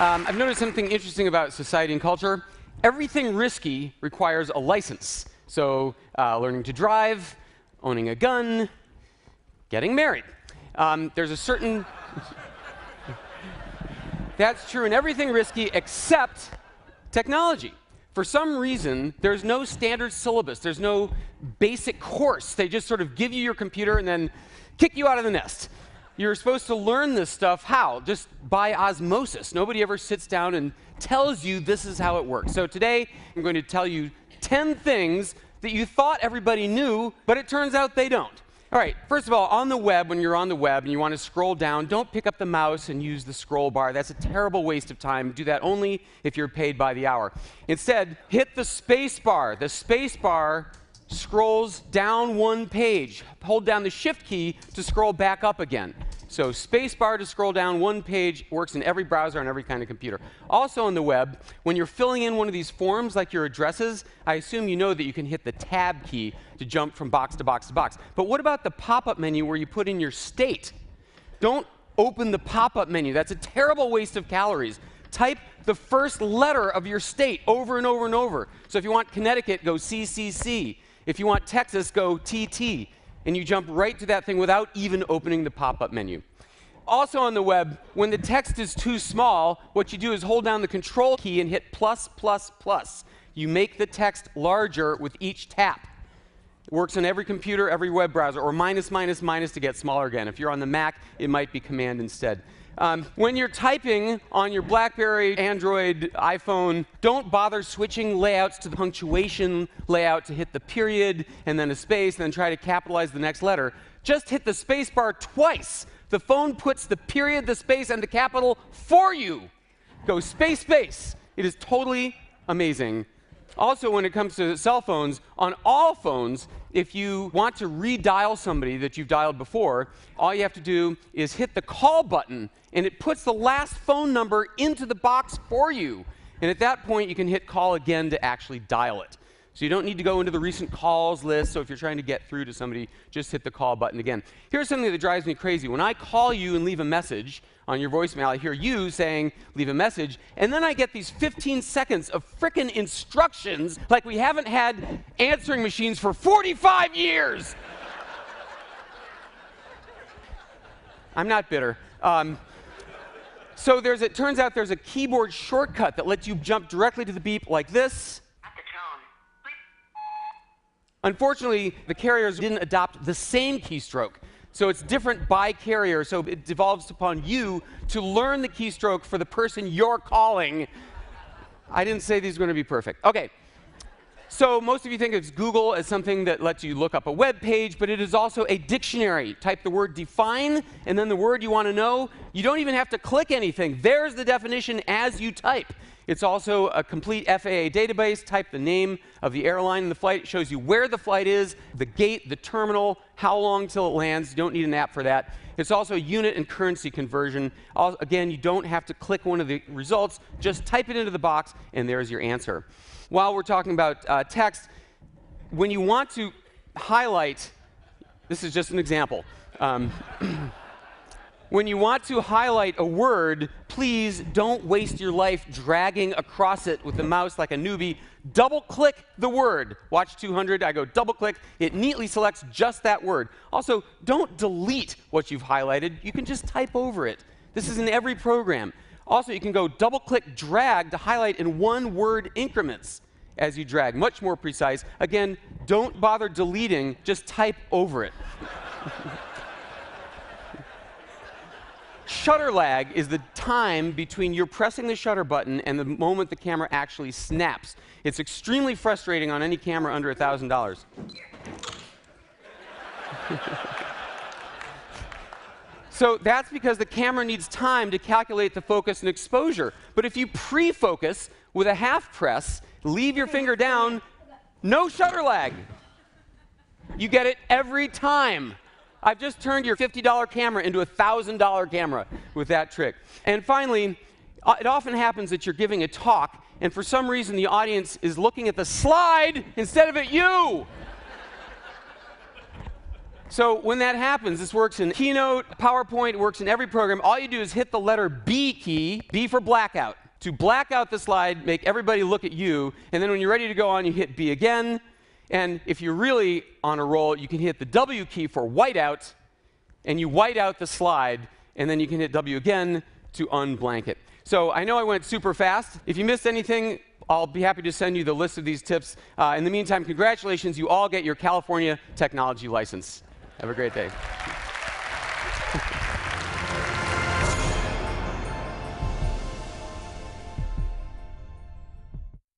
I've noticed something interesting about society and culture. Everything risky requires a license. So learning to drive, owning a gun, getting married. There's a certain... That's true in everything risky except technology. For some reason, there's no standard syllabus. There's no basic course. They just sort of give you your computer and then kick you out of the nest. You're supposed to learn this stuff how? Just by osmosis. Nobody ever sits down and tells you this is how it works. So today, I'm going to tell you 10 things that you thought everybody knew, but it turns out they don't. All right, first of all, on the web, when you're on the web and you want to scroll down, don't pick up the mouse and use the scroll bar. That's a terrible waste of time. Do that only if you're paid by the hour. Instead, hit the space bar. The space bar scrolls down one page. Hold down the shift key to scroll back up again. So space bar to scroll down one page works in every browser on every kind of computer. Also on the web, when you're filling in one of these forms, like your addresses, I assume you know that you can hit the tab key to jump from box to box to box. But what about the pop-up menu where you put in your state? Don't open the pop-up menu. That's a terrible waste of calories. Type the first letter of your state over and over and over. So if you want Connecticut, go CCC. If you want Texas, go TT. And you jump right to that thing without even opening the pop-up menu. Also on the web, when the text is too small, what you do is hold down the control key and hit plus, plus, plus. You make the text larger with each tap. It works on every computer, every web browser, or minus, minus, minus to get smaller again. If you're on the Mac, it might be Command instead. When you're typing on your BlackBerry, Android, iPhone, don't bother switching layouts to the punctuation layout to hit the period and then a space and then try to capitalize the next letter. Just hit the space bar twice. The phone puts the period, the space, and the capital for you. Go space, space. It is totally amazing. Also, when it comes to cell phones, on all phones, if you want to redial somebody that you've dialed before, all you have to do is hit the call button, and it puts the last phone number into the box for you. And at that point, you can hit call again to actually dial it. So you don't need to go into the recent calls list. So if you're trying to get through to somebody, just hit the call button again. Here's something that drives me crazy. When I call you and leave a message on your voicemail, I hear you saying, leave a message, and then I get these 15 seconds of frickin' instructions like we haven't had answering machines for 45 years. I'm not bitter. So it turns out there's a keyboard shortcut that lets you jump directly to the beep like this. Unfortunately, the carriers didn't adopt the same keystroke. So it's different by carrier, so it devolves upon you to learn the keystroke for the person you're calling. I didn't say these are going to be perfect. OK. So most of you think of Google as something that lets you look up a web page, but it is also a dictionary. Type the word define, and then the word you want to know. You don't even have to click anything. There's the definition as you type. It's also a complete FAA database. Type the name of the airline and the flight. It shows you where the flight is, the gate, the terminal, how long till it lands. You don't need an app for that. It's also unit and currency conversion. Again, you don't have to click one of the results. Just type it into the box, and there's your answer. While we're talking about text, when you want to highlight, this is just an example. When you want to highlight a word, please don't waste your life dragging across it with the mouse like a newbie. Double-click the word. Watch 200, I go double-click. It neatly selects just that word. Also, don't delete what you've highlighted. You can just type over it. This is in every program. Also, you can go double-click drag to highlight in one-word increments as you drag. Much more precise. Again, don't bother deleting. Just type over it. Shutter lag is the time between you're pressing the shutter button and the moment the camera actually snaps. It's extremely frustrating on any camera under $1,000. So that's because the camera needs time to calculate the focus and exposure. But if you pre-focus with a half press, leave your finger down, no shutter lag. You get it every time. I've just turned your $50 camera into a $1,000 camera with that trick. And finally, it often happens that you're giving a talk, and for some reason the audience is looking at the slide instead of at you. So when that happens, this works in Keynote, PowerPoint, it works in every program. All you do is hit the letter B key, B for blackout, to black out the slide, make everybody look at you, and then when you're ready to go on, you hit B again. And if you're really on a roll, you can hit the W key for whiteout, and you white out the slide, and then you can hit W again to unblank it. So I know I went super fast. If you missed anything, I'll be happy to send you the list of these tips. In the meantime, congratulations, you all get your California technology license. Have a great day.